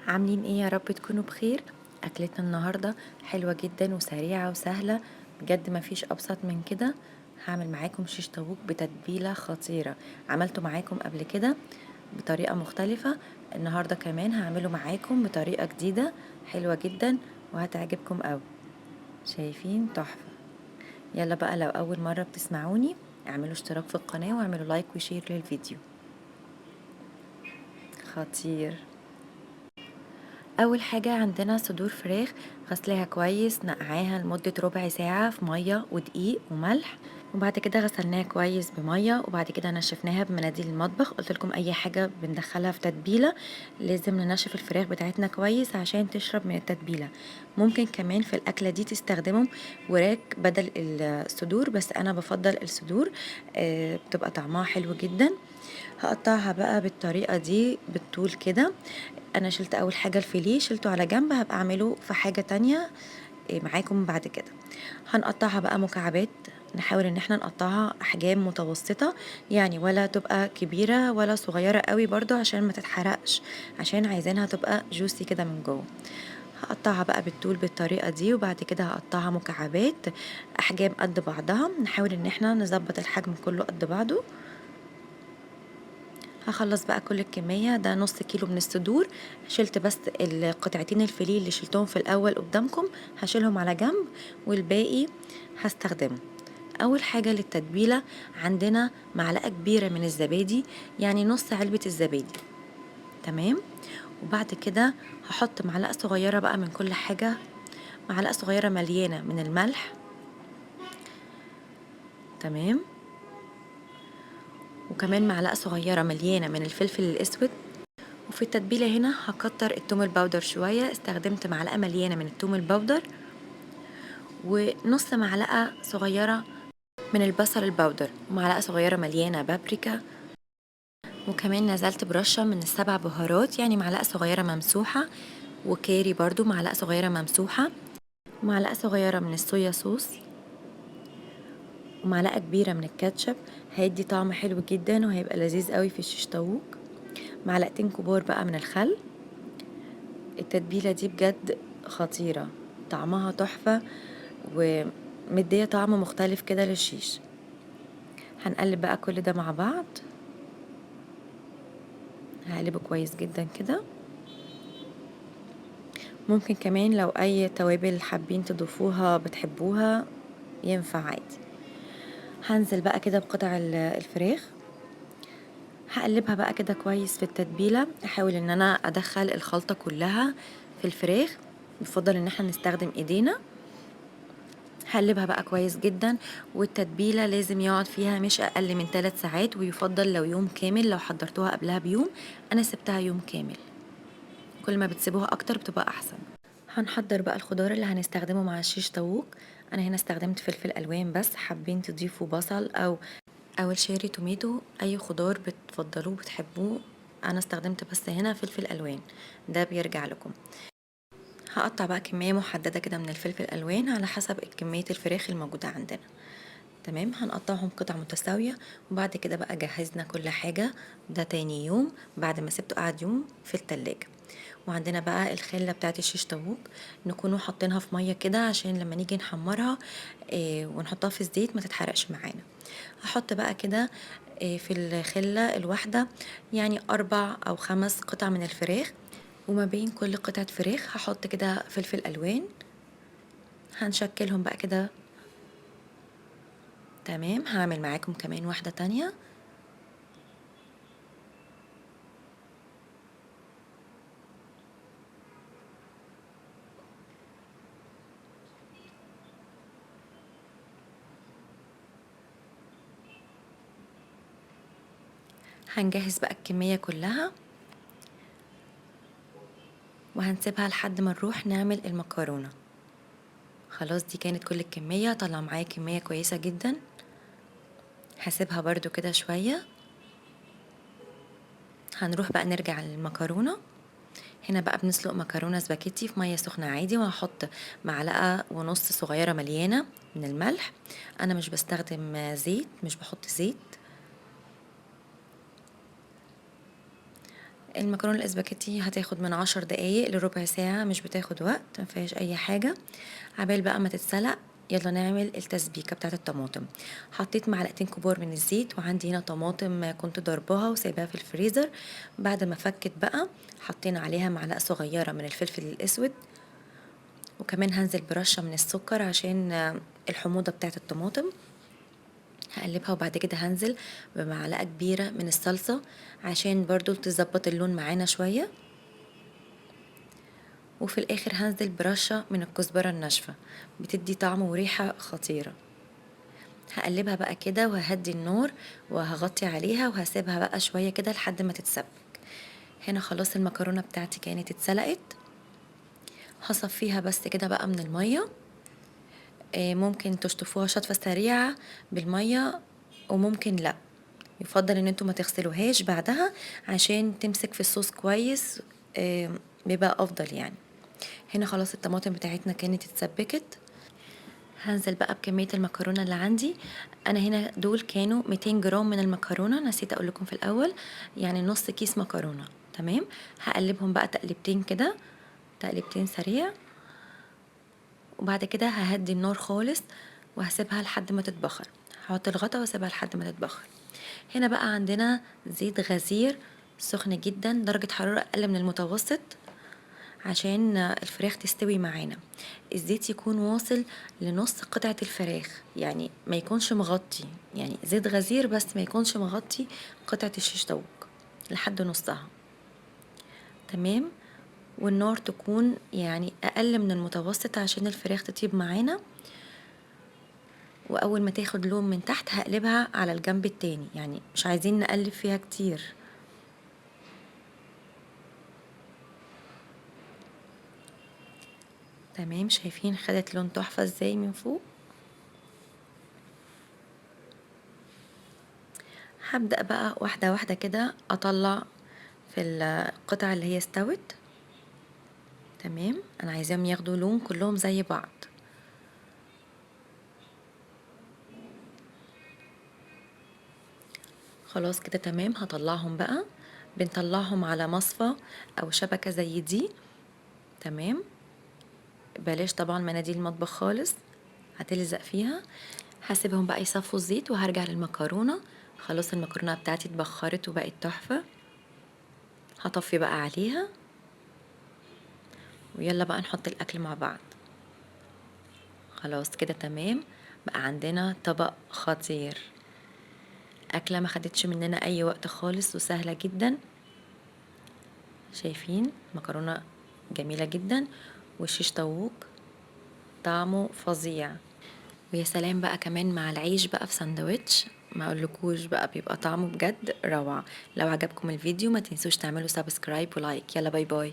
عاملين ايه؟ يا رب تكونوا بخير. اكلتنا النهارده حلوه جدا وسريعه وسهله، بجد ما فيش ابسط من كده. هعمل معاكم شيش طاووق بتتبيله خطيره. عملته معاكم قبل كده بطريقه مختلفه، النهارده كمان هعمله معاكم بطريقه جديده حلوه جدا وهتعجبكم قوي. شايفين؟ تحفه. يلا بقى، لو اول مره بتسمعوني اعملوا اشتراك في القناه واعملوا لايك وشير للفيديو. خطير. اول حاجه عندنا صدور فراخ، غسلاها كويس، نقعاها لمده ربع ساعه في ميه ودقيق وملح، وبعد كده غسلناها كويس بميه، وبعد كده نشفناها بمناديل المطبخ. قلت لكم اي حاجه بندخلها في تتبيله لازم ننشف الفراخ بتاعتنا كويس عشان تشرب من التتبيله. ممكن كمان في الاكله دي تستخدموا وراك بدل الصدور، بس انا بفضل الصدور، بتبقى طعمها حلو جدا. هقطعها بقى بالطريقه دي بالطول كده. انا شلت اول حاجة الفيليه، شلته على جنب، هبقى اعمله في حاجة تانية معاكم بعد كده. هنقطعها بقى مكعبات، نحاول ان احنا نقطعها احجام متوسطة، يعني ولا تبقى كبيرة ولا صغيرة قوي برضو عشان ما تتحرقش، عشان عايزينها تبقى جوسي كده من جوه. هقطعها بقى بالطول بالطريقة دي، وبعد كده هقطعها مكعبات احجام قد بعضها، نحاول ان احنا نظبط الحجم كله قد بعضه. هخلص بقى كل الكمية، ده نص كيلو من الصدور. شلت بس القطعتين الفيليه اللي شلتهم في الأول قدامكم، هشيلهم على جنب والباقي هستخدمه. أول حاجة للتتبيلة عندنا معلقة كبيرة من الزبادي، يعني نص علبة الزبادي. تمام. وبعد كده هحط معلقة صغيرة بقى من كل حاجة، معلقة صغيرة مليانة من الملح. تمام. وكمان معلقة صغيرة مليانة من الفلفل الأسود. وفي التتبيلة هنا هكتر التوم الباودر شوية، استخدمت معلقة مليانة من التوم الباودر ونص معلقة صغيرة من البصل الباودر، ومعلقة صغيرة مليانة بابريكا. وكمان نزلت برشة من السبع بهارات، يعني معلقة صغيرة ممسوحة، وكاري برضو معلقة صغيرة ممسوحة، ومعلقة صغيرة من الصويا صوص، ومعلقة كبيرة من الكاتشب. هيدي طعم حلو جدا وهيبقى لذيذ قوي في الشيش طاووق. معلقتين كبار بقى من الخل. التتبيلة دي بجد خطيرة، طعمها تحفة ومدية طعم مختلف كده للشيش. هنقلب بقى كل ده مع بعض، هقلبه كويس جدا كده. ممكن كمان لو اي توابل حابين تضيفوها بتحبوها ينفع عادي. هنزل بقى كده بقطع الفراخ، هقلبها بقى كده كويس في التتبيلة. احاول ان انا ادخل الخلطة كلها في الفراخ، بفضل ان احنا نستخدم ايدينا. هقلبها بقى كويس جدا، والتتبيلة لازم يقعد فيها مش اقل من 3 ساعات، ويفضل لو يوم كامل، لو حضرتوها قبلها بيوم. انا سبتها يوم كامل، كل ما بتسيبوها اكتر بتبقى احسن. هنحضر بقى الخضار اللي هنستخدمه مع الشيش طاووق. انا هنا استخدمت فلفل الوان بس، حابين تضيفوا بصل او الشيري توميتو، اي خضار بتفضلوه بتحبوه. انا استخدمت بس هنا فلفل الوان، ده بيرجع لكم. هقطع بقى كمية محددة كده من الفلفل الالوان على حسب كمية الفراخ الموجودة عندنا. تمام. هنقطعهم قطع متساوية، وبعد كده بقى جهزنا كل حاجة. ده تاني يوم بعد ما سبته قعد يوم في التلاجة. وعندنا بقى الخلة بتاعت الشيش طاووق، نكونوا حاطينها في مية كده عشان لما نيجي نحمرها ونحطها في الزيت ما تتحرقش معانا. هحط بقى كده في الخلة الواحدة يعني 4 أو 5 قطع من الفراخ، وما بين كل قطعة فراخ هحط كده فلفل ألوان. هنشكلهم بقى كده. تمام. هعمل معاكم كمان واحدة تانية. هنجهز بقى الكمية كلها وهنسيبها لحد ما نروح نعمل المكرونة. خلاص، دي كانت كل الكمية، طلع معايا كمية كويسة جدا. هسيبها برضو كده شوية. هنروح بقى نرجع للمكرونة. هنا بقى بنسلق مكرونة سباكيتي في مية سخنة عادي، وهحط معلقة ونص صغيرة مليانة من الملح. انا مش بستخدم زيت، مش بحط زيت. المكرونة الاسباجيتي هتاخد من 10 دقايق لربع ساعة، مش بتاخد وقت، مفيهاش اي حاجة. عبال بقى ما تتسلق يلا نعمل التسبيكة بتاعة الطماطم. حطيت معلقتين كبار من الزيت، وعندي هنا طماطم كنت ضربها وسايباها في الفريزر. بعد ما فكت بقى حطينا عليها معلقة صغيرة من الفلفل الاسود، وكمان هنزل برشة من السكر عشان الحموضة بتاعة الطماطم. هقلبها وبعد كده هنزل بمعلقة كبيرة من الصلصة عشان برضو تظبط اللون معانا شوية. وفي الاخر هنزل برشة من الكزبرة الناشفة، بتدي طعم وريحة خطيرة. هقلبها بقى كده وههدي النار وهغطي عليها وهسيبها بقى شوية كده لحد ما تتسبك. هنا خلاص المكرونة بتاعتي كانت اتسلقت. هصفيها بس كده بقى من المية. ممكن تشطفوها شطفة سريعة بالمية، وممكن لا، يفضل ان انتوا ما تغسلوهاش بعدها عشان تمسك في الصوص كويس. بيبقى افضل يعني. هنا خلاص الطماطم بتاعتنا كانت اتسبكت. هنزل بقى بكمية المكرونة اللي عندي. انا هنا دول كانوا 200 جرام من المكرونة، نسيت اقول لكم في الاول، يعني نص كيس مكرونة. تمام. هقلبهم بقى تقلبتين كده، تقلبتين سريع، وبعد كده ههدي النار خالص وهسيبها لحد ما تتبخر. هحط الغطا واسيبها لحد ما تتبخر. هنا بقى عندنا زيت غزير سخن جدا، درجة حرارة اقل من المتوسط عشان الفراخ تستوي معانا. الزيت يكون واصل لنص قطعة الفراخ، يعني ما يكونش مغطي، يعني زيت غزير بس ما يكونش مغطي قطعة الشيش طاووق، لحد نصها. تمام. والنار تكون يعني اقل من المتوسط عشان الفراخ تطيب معانا. واول ما تاخد لون من تحت هقلبها على الجنب التاني، يعني مش عايزين نقلب فيها كتير. تمام. شايفين خدت لون تحفة ازاي من فوق؟ هبدأ بقى واحدة واحدة كده اطلع في القطع اللي هي استوت. تمام. انا عايزاهم ياخدوا لون كلهم زي بعض. خلاص كده تمام. هطلعهم بقى. بنطلعهم على مصفى او شبكة زي دي. تمام. بلاش طبعا مناديل المطبخ خالص، هتلزق فيها. هسيبهم بقى يصفوا الزيت وهرجع للمكرونة. خلاص المكرونة بتاعتي اتبخرت وبقت تحفة. هطفي بقى عليها ويلا بقى نحط الاكل مع بعض. خلاص كده تمام. بقى عندنا طبق خطير، اكلة ما خدتش مننا اي وقت خالص وسهلة جدا. شايفين مكرونة جميلة جدا، والشيش طاووق طعمه فظيع. ويا سلام بقى كمان مع العيش بقى في سندوتش، ما اقولكوش بقى بيبقى طعمه بجد روعة. لو عجبكم الفيديو ما تنسوش تعملوا سبسكرايب ولايك. يلا باي باي.